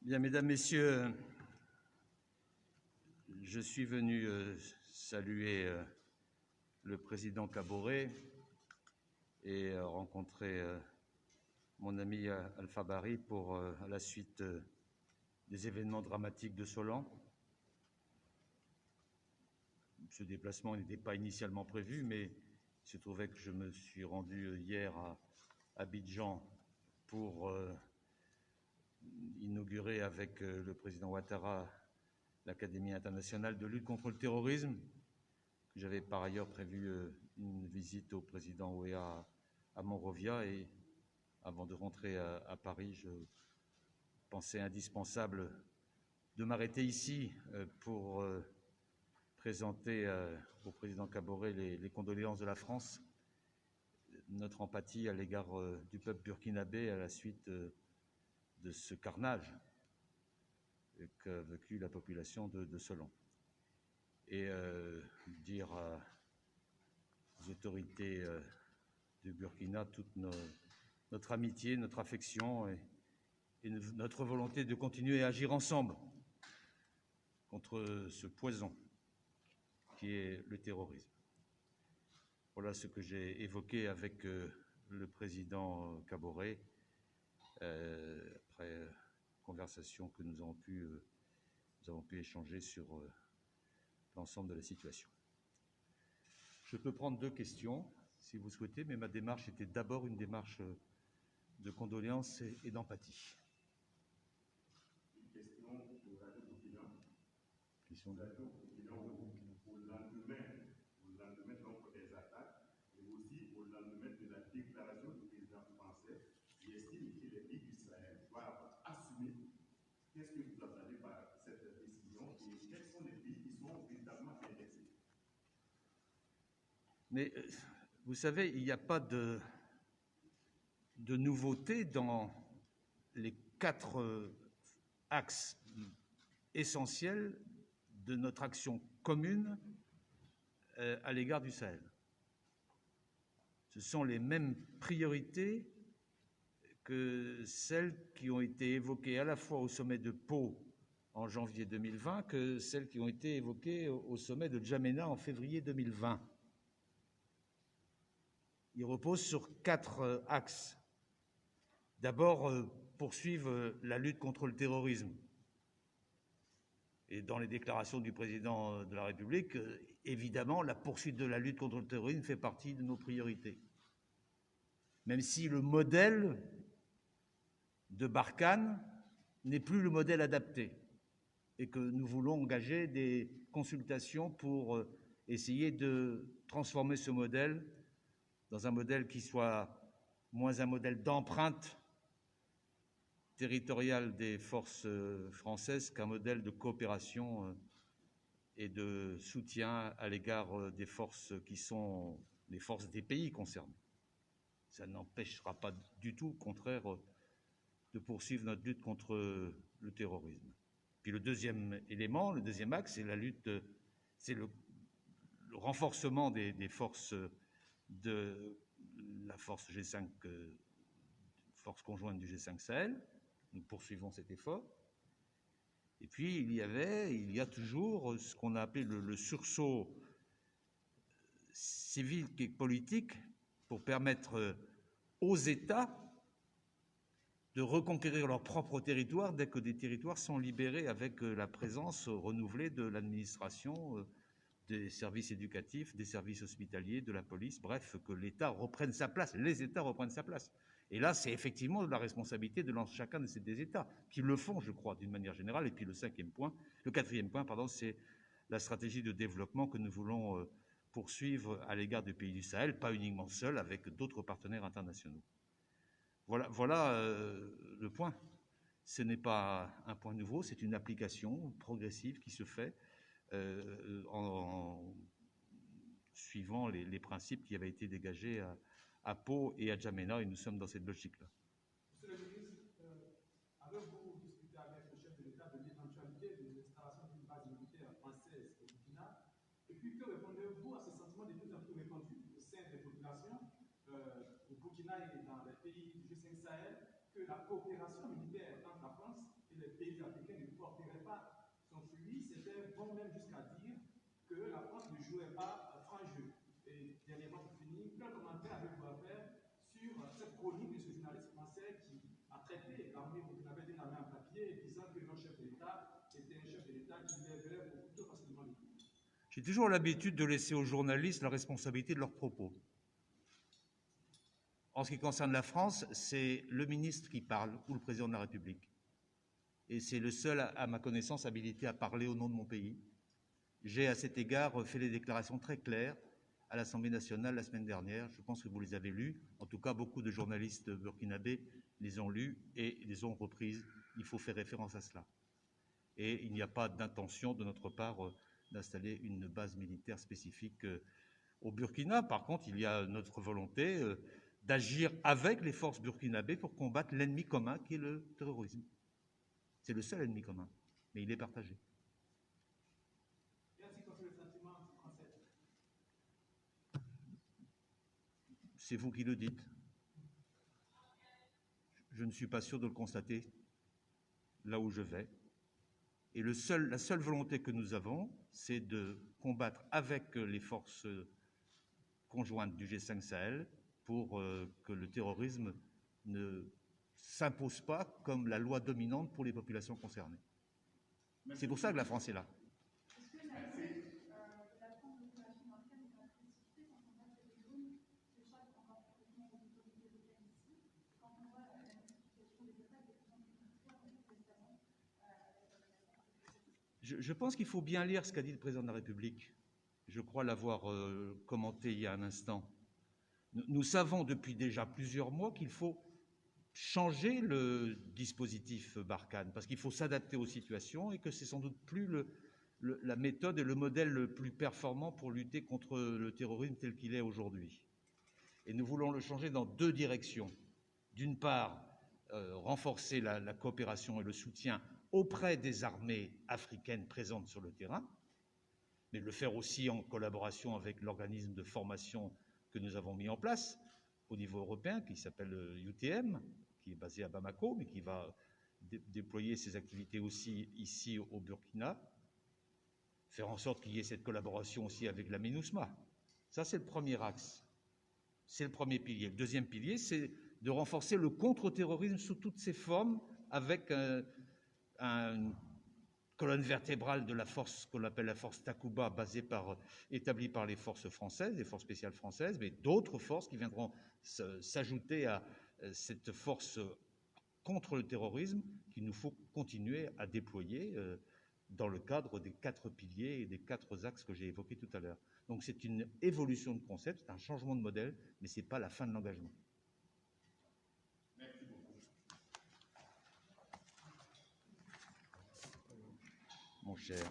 Bien, mesdames, messieurs, je suis venu saluer le président Kaboré et rencontrer mon ami Alpha Bari pour la suite des événements dramatiques de Solan. Ce déplacement n'était pas initialement prévu, mais il se trouvait que je me suis rendu hier à Abidjan pour inaugurer avec le président Ouattara l'Académie internationale de lutte contre le terrorisme. J'avais par ailleurs prévu une visite au président Ouéa à Monrovia et avant de rentrer à Paris, je pensais indispensable de m'arrêter ici pour présenter au président Kaboré les condoléances de la France, notre empathie à l'égard du peuple burkinabé à la suite de ce carnage qu'a vécu la population de Solan. Et dire aux autorités du Burkina toute notre amitié, notre affection et notre volonté de continuer à agir ensemble contre ce poison qui est le terrorisme. Voilà ce que j'ai évoqué avec le président Kaboré après conversation que nous avons pu échanger sur l'ensemble de la situation. Je peux prendre 2 questions, si vous souhaitez, mais ma démarche était d'abord une démarche de condoléances et d'empathie. Une question pour Radio Burkina. Question de Radio Burkina au lendemain donc des attaques et aussi au lendemain de la déclaration du président français qui estime que les pays d'Israël doivent assumer. Qu'est-ce que vous entendez par cette décision et quels sont les pays qui sont véritablement intéressés? Mais vous savez, il n'y a pas de nouveauté dans les 4 axes essentiels de notre action commune à l'égard du Sahel. Ce sont les mêmes priorités que celles qui ont été évoquées à la fois au sommet de Pau en janvier 2020 que celles qui ont été évoquées au sommet de Djamena en février 2020. Il repose sur 4 axes. D'abord, poursuivre la lutte contre le terrorisme. Et dans les déclarations du président de la République, évidemment, la poursuite de la lutte contre le terrorisme fait partie de nos priorités. Même si le modèle de Barkhane n'est plus le modèle adapté et que nous voulons engager des consultations pour essayer de transformer ce modèle dans un modèle qui soit moins un modèle d'empreinte territoriale des forces françaises qu'un modèle de coopération et de soutien à l'égard des forces qui sont les forces des pays concernés. Ça n'empêchera pas du tout, au contraire, de poursuivre notre lutte contre le terrorisme. Puis le deuxième élément, le deuxième axe, c'est la lutte, c'est le renforcement des forces de la force G5, force conjointe du G5 Sahel. Nous poursuivons cet effort. Et puis il y a toujours ce qu'on a appelé le sursaut civil et politique pour permettre aux États de reconquérir leur propre territoire dès que des territoires sont libérés avec la présence renouvelée de l'administration, des services éducatifs, des services hospitaliers, de la police, bref, que l'État reprenne sa place, les États reprennent sa place. Et là, c'est effectivement de la responsabilité de chacun de ces des États, qui le font, je crois, d'une manière générale. Et puis le quatrième point, c'est la stratégie de développement que nous voulons poursuivre à l'égard des pays du Sahel, pas uniquement seuls, avec d'autres partenaires internationaux. Voilà le point. Ce n'est pas un point nouveau, c'est une application progressive qui se fait en suivant les principes qui avaient été dégagés à Pau et à Djamena, et nous sommes dans cette logique-là. Monsieur le ministre, avez-vous discuté avec le chef de l'État de l'éventualité de l'installation d'une base militaire française au Burkina? Et puis, que répondez-vous à ce sentiment de plus en plus répandu au sein des populations au Burkina et dans les pays du G5 Sahel que la coopération militaire entre la France et les pays J'ai toujours l'habitude de laisser aux journalistes la responsabilité de leurs propos. En ce qui concerne la France, c'est le ministre qui parle ou le président de la République. Et c'est le seul, à ma connaissance, habilité à parler au nom de mon pays. J'ai, à cet égard, fait des déclarations très claires à l'Assemblée nationale la semaine dernière. Je pense que vous les avez lues. En tout cas, beaucoup de journalistes burkinabés les ont lues et les ont reprises. Il faut faire référence à cela. Et il n'y a pas d'intention de notre part d'installer une base militaire spécifique au Burkina. Par contre, il y a notre volonté d'agir avec les forces burkinabées pour combattre l'ennemi commun qui est le terrorisme. C'est le seul ennemi commun, mais il est partagé. Et ainsi que le sentiment français. C'est vous qui le dites. Je ne suis pas sûr de le constater là où je vais. Et la seule volonté que nous avons, c'est de combattre avec les forces conjointes du G5 Sahel pour que le terrorisme ne s'impose pas comme la loi dominante pour les populations concernées. C'est pour ça que la France est là. Est-ce que la France de l'opération maritime n'est pas précipitée quand on voit que les zones s'échappent encore complètement aux autorités européennes ici, quand on voit la multiplication des attaques de plus en plus militaires, récemment Je pense qu'il faut bien lire ce qu'a dit le président de la République. Je crois l'avoir commenté il y a un instant. Nous savons depuis déjà plusieurs mois qu'il faut changer le dispositif Barkhane, parce qu'il faut s'adapter aux situations et que c'est sans doute plus la méthode et le modèle le plus performant pour lutter contre le terrorisme tel qu'il est aujourd'hui. Et nous voulons le changer dans deux directions. D'une part, renforcer la coopération et le soutien auprès des armées africaines présentes sur le terrain, mais le faire aussi en collaboration avec l'organisme de formation que nous avons mis en place au niveau européen, qui s'appelle UTM, qui est basé à Bamako, mais qui va déployer ses activités aussi ici au Burkina, faire en sorte qu'il y ait cette collaboration aussi avec la MINUSMA. Ça, c'est le premier axe. C'est le premier pilier. Le deuxième pilier, c'est de renforcer le contre-terrorisme sous toutes ses formes, avec une colonne vertébrale de la force qu'on appelle la force Takuba, établie par les forces françaises, les forces spéciales françaises, mais d'autres forces qui viendront s'ajouter à cette force contre le terrorisme qu'il nous faut continuer à déployer dans le cadre des 4 piliers et des 4 axes que j'ai évoqués tout à l'heure. Donc c'est une évolution de concept, c'est un changement de modèle, mais ce n'est pas la fin de l'engagement. Merci beaucoup. Mon cher.